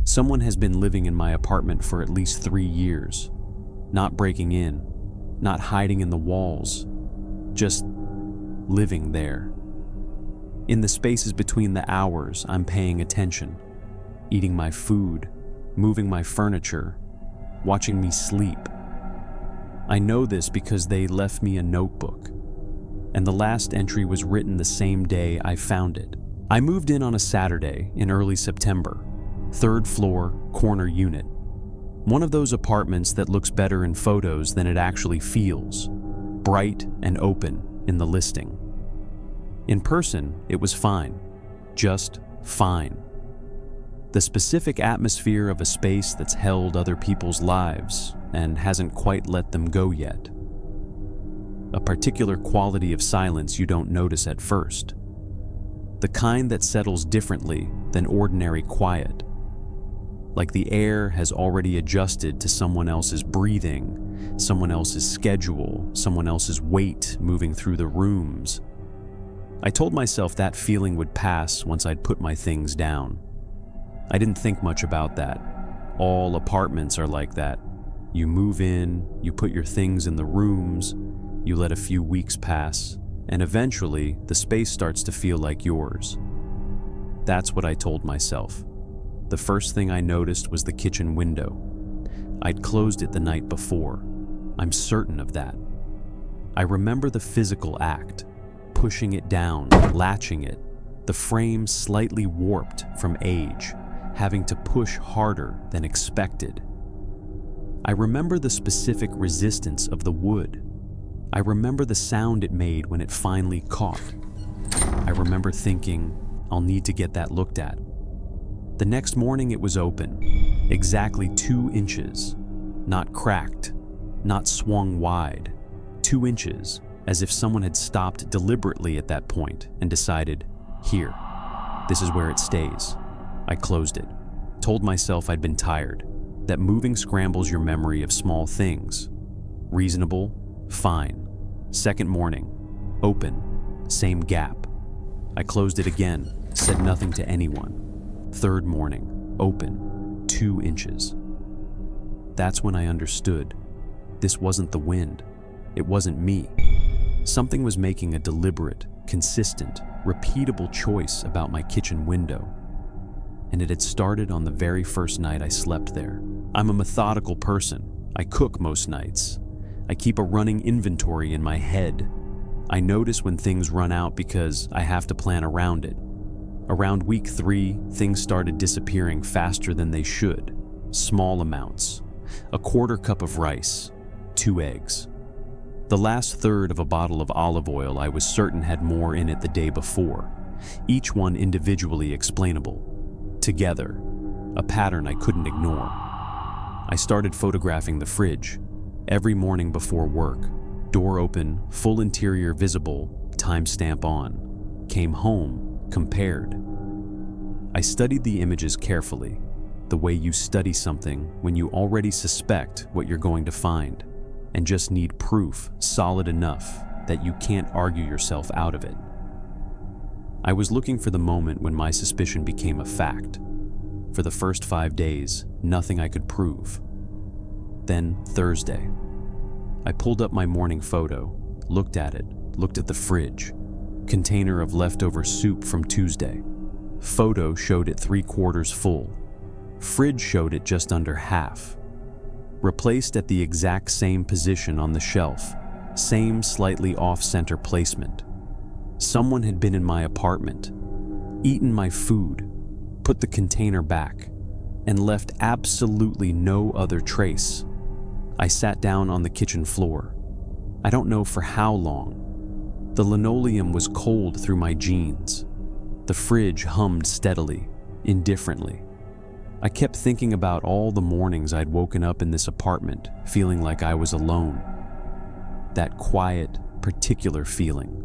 Someone has been living in my apartment for at least 3 years, not breaking in, not hiding in the walls, just living there. In the spaces between the hours, I'm paying attention, eating my food, moving my furniture, watching me sleep. I know this because they left me a notebook, and the last entry was written the same day I found it. I moved in on a Saturday in early September, 3rd floor, corner unit. One of those apartments that looks better in photos than it actually feels, bright and open in the listing. In person, it was fine, just fine. The specific atmosphere of a space that's held other people's lives and hasn't quite let them go yet. A particular quality of silence you don't notice at first. The kind that settles differently than ordinary quiet. Like the air has already adjusted to someone else's breathing, someone else's schedule, someone else's weight moving through the rooms. I told myself that feeling would pass once I'd put my things down. I didn't think much about that. All apartments are like that. You move in, you put your things in the rooms, you let a few weeks pass, and eventually the space starts to feel like yours. That's what I told myself. The first thing I noticed was the kitchen window. I'd closed it the night before. I'm certain of that. I remember the physical act, pushing it down, latching it, the frame slightly warped from age, having to push harder than expected. I remember the specific resistance of the wood. I remember the sound it made when it finally caught. I remember thinking, I'll need to get that looked at. The next morning it was open, exactly 2 inches, not cracked, not swung wide, 2 inches, as if someone had stopped deliberately at that point and decided, here, this is where it stays. I closed it, told myself I'd been tired, that moving scrambles your memory of small things. Reasonable, fine. Second morning, open, same gap. I closed it again, said nothing to anyone. Third morning, open, 2 inches. That's when I understood. This wasn't the wind. It wasn't me. Something was making a deliberate, consistent, repeatable choice about my kitchen window. And it had started on the very first night I slept there. I'm a methodical person. I cook most nights. I keep a running inventory in my head. I notice when things run out because I have to plan around it. Around week 3, things started disappearing faster than they should. Small amounts. A 1/4 cup of rice. 2 eggs. The last third of a bottle of olive oil I was certain had more in it the day before. Each one individually explainable. Together. A pattern I couldn't ignore. I started photographing the fridge. Every morning before work. Door open, full interior visible, timestamp on. Came home. Compared. I studied the images carefully, the way you study something when you already suspect what you're going to find, and just need proof solid enough that you can't argue yourself out of it. I was looking for the moment when my suspicion became a fact. For the first 5 days, nothing I could prove. Then Thursday. I pulled up my morning photo, looked at it, looked at the fridge. Container of leftover soup from Tuesday. Photo showed it 3/4 full. Fridge showed it just under half. Replaced at the exact same position on the shelf, same slightly off-center placement. Someone had been in my apartment, eaten my food, put the container back, and left absolutely no other trace. I sat down on the kitchen floor. I don't know for how long. The linoleum was cold through my jeans. The fridge hummed steadily, indifferently. I kept thinking about all the mornings I'd woken up in this apartment, feeling like I was alone. That quiet, particular feeling.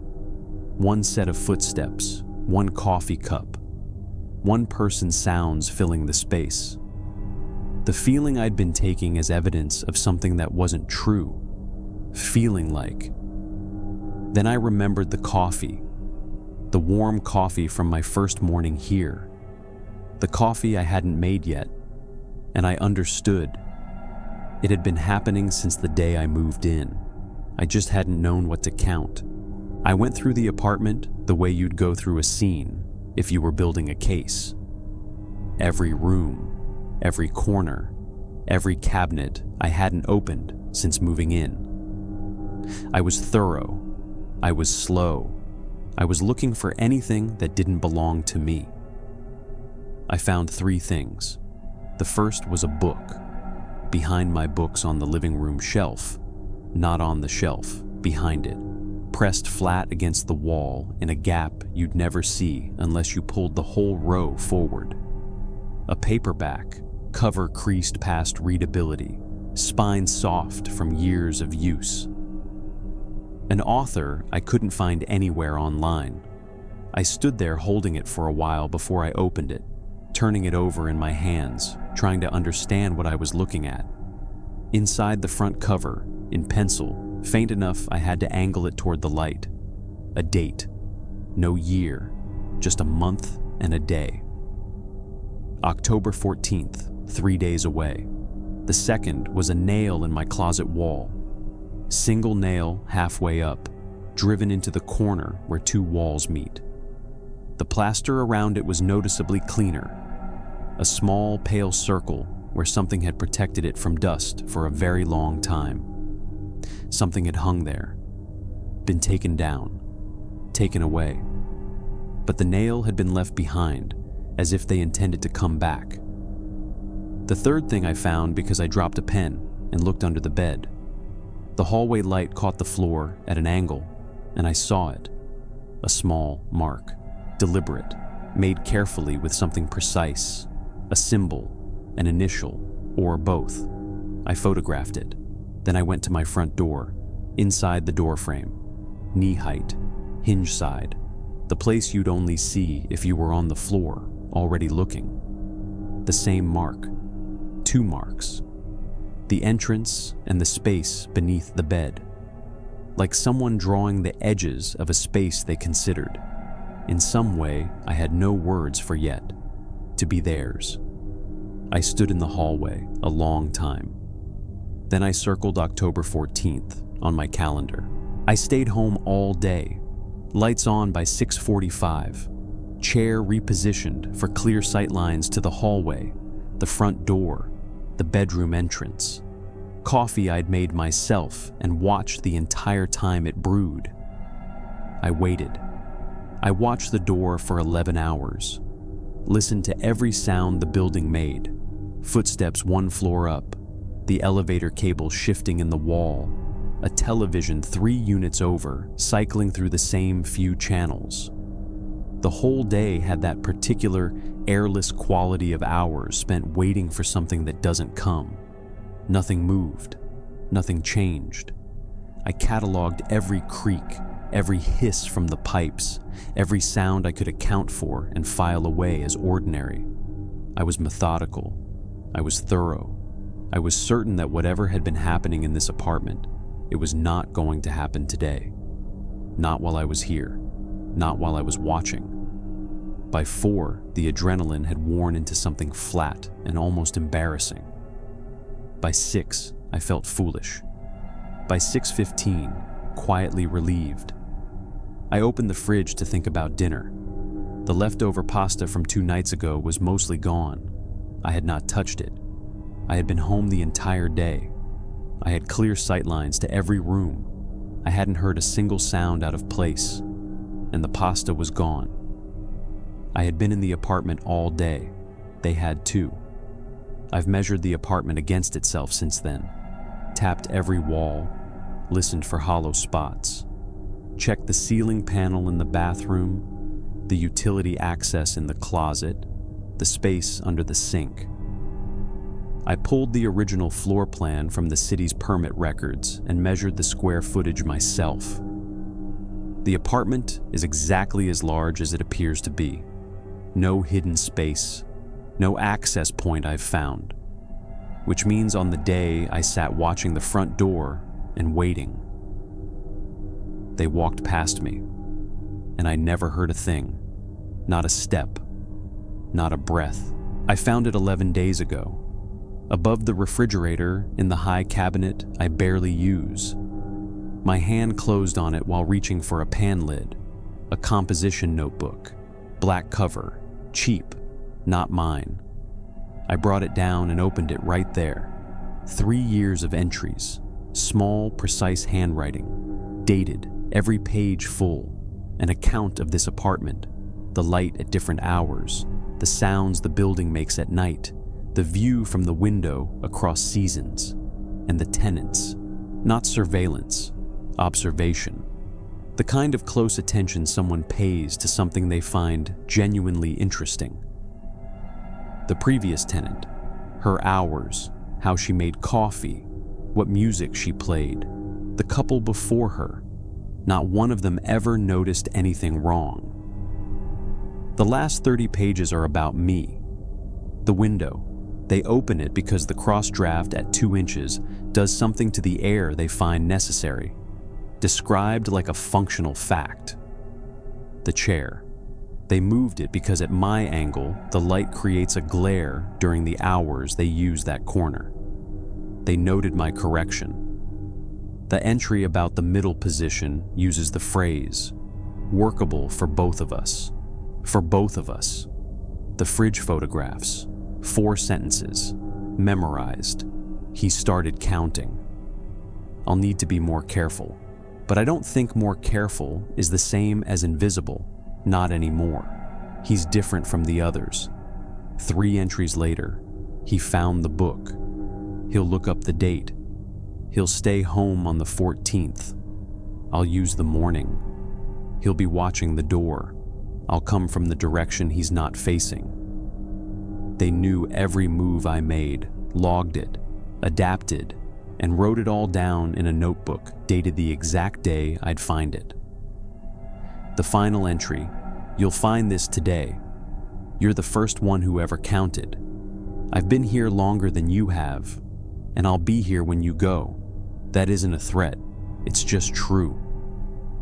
One set of footsteps, one coffee cup, one person's sounds filling the space. The feeling I'd been taking as evidence of something that wasn't true. Feeling like. Then I remembered the coffee. The warm coffee from my first morning here. The coffee I hadn't made yet, And I understood. It had been happening since the day I moved in. I just hadn't known what to count. I went through the apartment the way you'd go through a scene if you were building a case. Every room, every corner, every cabinet I hadn't opened since moving in. I was thorough. I was slow. I was looking for anything that didn't belong to me. I found 3 things. The first was a book. Behind my books on the living room shelf, not on the shelf, behind it, pressed flat against the wall in a gap you'd never see unless you pulled the whole row forward. A paperback, cover creased past readability, spine soft from years of use. An author I couldn't find anywhere online. I stood there holding it for a while before I opened it, turning it over in my hands, trying to understand what I was looking at. Inside the front cover, in pencil, faint enough I had to angle it toward the light. A date. No year, just a month and a day. October 14th, 3 days away. The second was a nail in my closet wall. Single nail halfway up, driven into the corner where 2 walls meet. The plaster around it was noticeably cleaner. A small, pale circle where something had protected it from dust for a very long time. Something had hung there, been taken down, taken away. But the nail had been left behind, as if they intended to come back. The third thing I found because I dropped a pen and looked under the bed. The hallway light caught the floor at an angle, and I saw it. A small mark, deliberate, made carefully with something precise. A symbol, an initial, or both. I photographed it. Then I went to my front door, inside the door frame. Knee height, hinge side, the place you'd only see if you were on the floor, already looking. The same mark. 2 marks. The entrance and the space beneath the bed. Like someone drawing the edges of a space they considered. In some way I had no words for yet. To be theirs. I stood in the hallway a long time. Then I circled October 14th on my calendar. I stayed home all day. Lights on by 6:45. Chair repositioned for clear sightlines to the hallway, the front door, the bedroom entrance. Coffee I'd made myself and watched the entire time it brewed. I waited. I watched the door for 11 hours. Listened to every sound the building made. Footsteps 1 floor up, the elevator cable shifting in the wall, a television 3 units over, cycling through the same few channels. The whole day had that particular airless quality of hours spent waiting for something that doesn't come. Nothing moved, nothing changed. I cataloged every creak, every hiss from the pipes, every sound I could account for and file away as ordinary. I was methodical. I was thorough. I was certain that whatever had been happening in this apartment, it was not going to happen today. Not while I was here. Not while I was watching. By 4, the adrenaline had worn into something flat and almost embarrassing. By 6, I felt foolish. By 6:15, quietly relieved. I opened the fridge to think about dinner. The leftover pasta from 2 nights ago was mostly gone. I had not touched it. I had been home the entire day. I had clear sightlines to every room. I hadn't heard a single sound out of place, and the pasta was gone. I had been in the apartment all day. They had too. I've measured the apartment against itself since then, tapped every wall, listened for hollow spots, checked the ceiling panel in the bathroom, the utility access in the closet, the space under the sink. I pulled the original floor plan from the city's permit records and measured the square footage myself. The apartment is exactly as large as it appears to be. No hidden space, no access point I've found, which means on the day I sat watching the front door and waiting, they walked past me, and I never heard a thing, not a step, not a breath. I found it 11 days ago. above the refrigerator in the high cabinet I barely use. My hand closed on it while reaching for a pan lid, a composition notebook, black cover, cheap, not mine. I brought it down and opened it right there. 3 years of entries, small, precise handwriting, dated, every page full, an account of this apartment, the light at different hours, the sounds the building makes at night, the view from the window across seasons, and the tenants, not surveillance, observation. The kind of close attention someone pays to something they find genuinely interesting. The previous tenant, her hours, how she made coffee, what music she played. The couple before her, not one of them ever noticed anything wrong. The last 30 pages are about me. The window, they open it because the cross draft at 2 inches does something to the air they find necessary, described like a functional fact. The chair, they moved it because at my angle, the light creates a glare during the hours they use that corner. They noted my correction. The entry about the middle position uses the phrase, workable for both of us. For both of us. The fridge photographs, 4 sentences, memorized. He started counting. I'll need to be more careful, but I don't think more careful is the same as invisible, not anymore. He's different from the others. 3 entries later, he found the book. He'll look up the date. He'll stay home on the 14th. I'll use the morning. He'll be watching the door. I'll come from the direction he's not facing. They knew every move I made, logged it, adapted, and wrote it all down in a notebook dated the exact day I'd find it. The final entry, you'll find this today. You're the first one who ever counted. I've been here longer than you have, and I'll be here when you go. That isn't a threat, it's just true.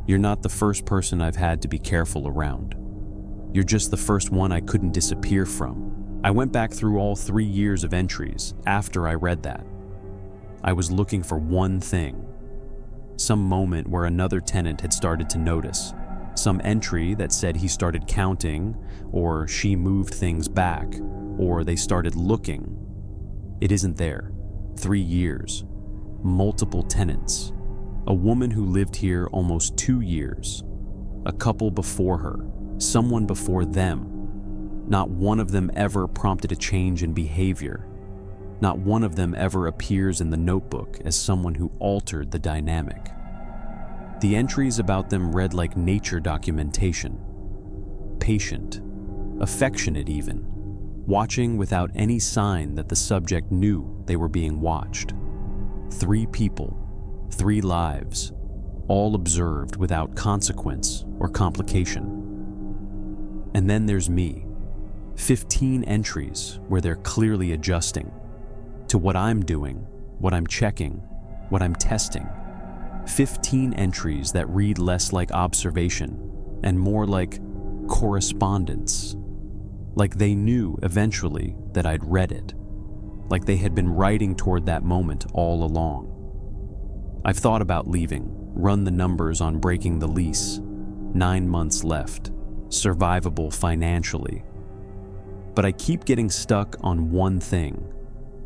You're not the first person I've had to be careful around. You're just the first one I couldn't disappear from. I went back through all 3 years of entries after I read that. I was looking for one thing. Some moment where another tenant had started to notice. Some entry that said he started counting, or she moved things back, or they started looking. It isn't there. 3 years. Multiple tenants. A woman who lived here almost 2 years. A couple before her. Someone before them. Not one of them ever prompted a change in behavior. Not one of them ever appears in the notebook as someone who altered the dynamic. The entries about them read like nature documentation. Patient, affectionate even, watching without any sign that the subject knew they were being watched. 3 people, 3 lives, all observed without consequence or complication. And then there's me. 15 entries where they're clearly adjusting to what I'm doing, what I'm checking, what I'm testing. 15 entries that read less like observation and more like correspondence. Like they knew eventually that I'd read it. Like they had been writing toward that moment all along. I've thought about leaving, run the numbers on breaking the lease. 9 months left, survivable financially. But I keep getting stuck on one thing.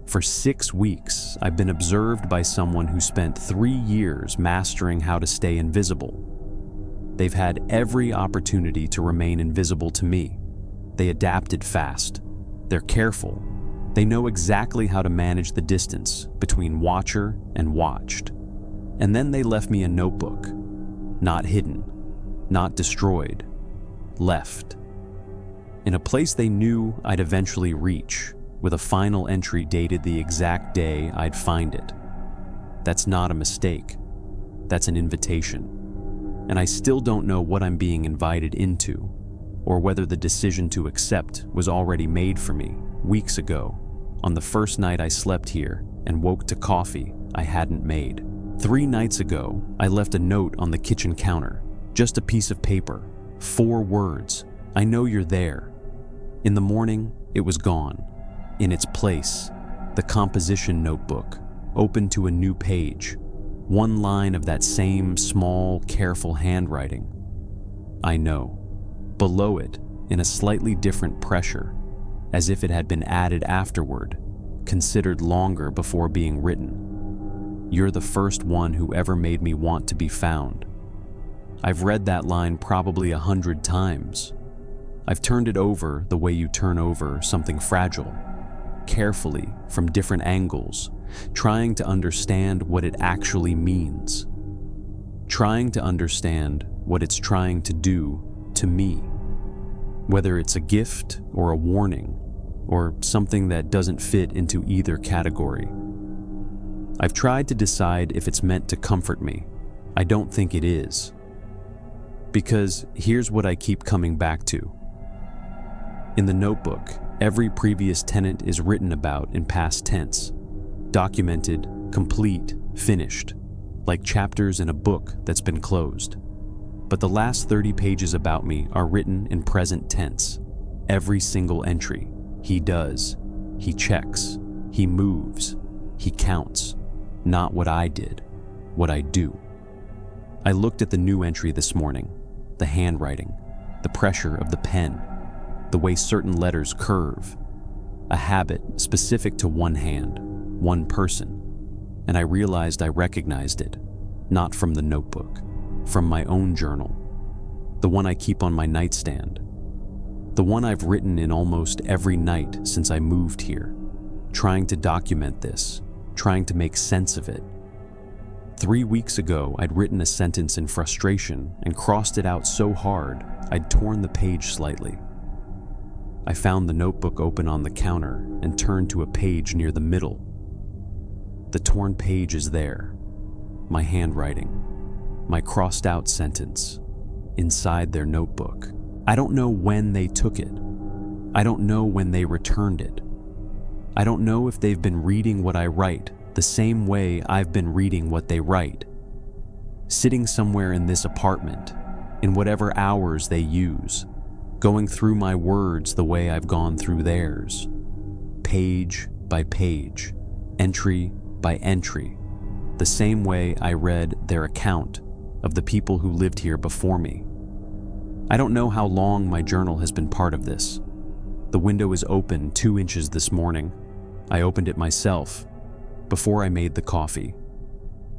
For 6 weeks, I've been observed by someone who spent 3 years mastering how to stay invisible. They've had every opportunity to remain invisible to me. They adapted fast. They're careful. They know exactly how to manage the distance between watcher and watched. And then they left me a notebook. Not hidden, not destroyed, left. In a place they knew I'd eventually reach, with a final entry dated the exact day I'd find it. That's not a mistake. That's an invitation. And I still don't know what I'm being invited into, or whether the decision to accept was already made for me weeks ago, on the first night I slept here and woke to coffee I hadn't made. 3 nights ago, I left a note on the kitchen counter, just a piece of paper, 4 words, "I know you're there." In the morning, it was gone. In its place, The composition notebook, open to a new page, one line of that same small, careful handwriting. I know. Below it, in a slightly different pressure, as if it had been added afterward, considered longer before being written. You're the first one who ever made me want to be found. I've read that line probably 100 times. I've turned it over the way you turn over something fragile, carefully from different angles, trying to understand what it actually means. Trying to understand what it's trying to do to me. Whether it's a gift or a warning, or something that doesn't fit into either category. I've tried to decide if it's meant to comfort me. I don't think it is. Because here's what I keep coming back to. In the notebook, every previous tenant is written about in past tense, documented, complete, finished, like chapters in a book that's been closed. But the last 30 pages about me are written in present tense. Every single entry. He does. He checks. He moves. He counts. Not what I did. What I do. I looked at the new entry this morning. The handwriting. The pressure of the pen. The way certain letters curve. A habit specific to one hand. One person. And I realized I recognized it. Not from the notebook. From my own journal. The one I keep on my nightstand. The one I've written in almost every night since I moved here, trying to document this, trying to make sense of it. 3 weeks ago, I'd written a sentence in frustration and crossed it out so hard, I'd torn the page slightly. I found the notebook open on the counter and turned to a page near the middle. The torn page is there, my handwriting, my crossed out sentence, inside their notebook. I don't know when they took it. I don't know when they returned it. I don't know if they've been reading what I write the same way I've been reading what they write. Sitting somewhere in this apartment, in whatever hours they use, going through my words the way I've gone through theirs. Page by page, entry by entry, the same way I read their account of the people who lived here before me. I don't know how long my journal has been part of this. The window is open 2 inches this morning. I opened it myself, before I made the coffee.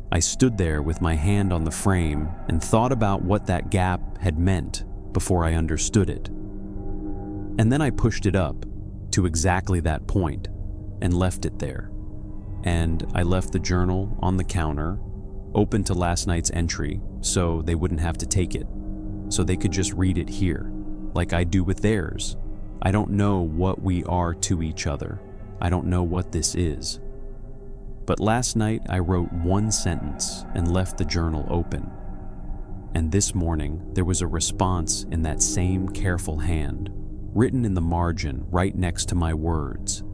I stood there with my hand on the frame and thought about what that gap had meant before I understood it. And then I pushed it up to exactly that point and left it there. And I left the journal on the counter, open to last night's entry, so they wouldn't have to take it. So they could just read it here, like I do with theirs. I don't know what we are to each other. I don't know what this is. But last night I wrote one sentence and left the journal open. And this morning there was a response in that same careful hand, written in the margin right next to my words.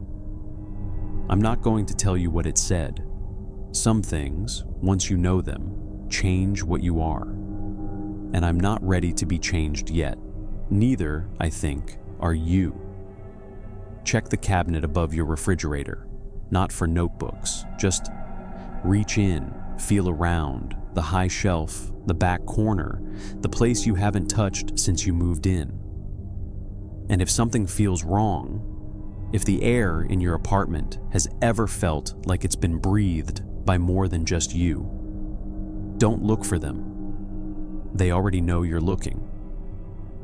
I'm not going to tell you what it said. Some things, once you know them, change what you are. And I'm not ready to be changed yet. Neither, I think, are you. Check the cabinet above your refrigerator, not for notebooks. Just reach in, feel around, the high shelf, the back corner, the place you haven't touched since you moved in. And if something feels wrong, if the air in your apartment has ever felt like it's been breathed by more than just you, don't look for them. They already know you're looking.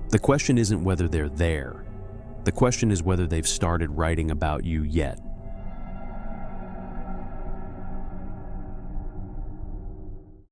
The question isn't whether they're there. The question is whether they've started writing about you yet.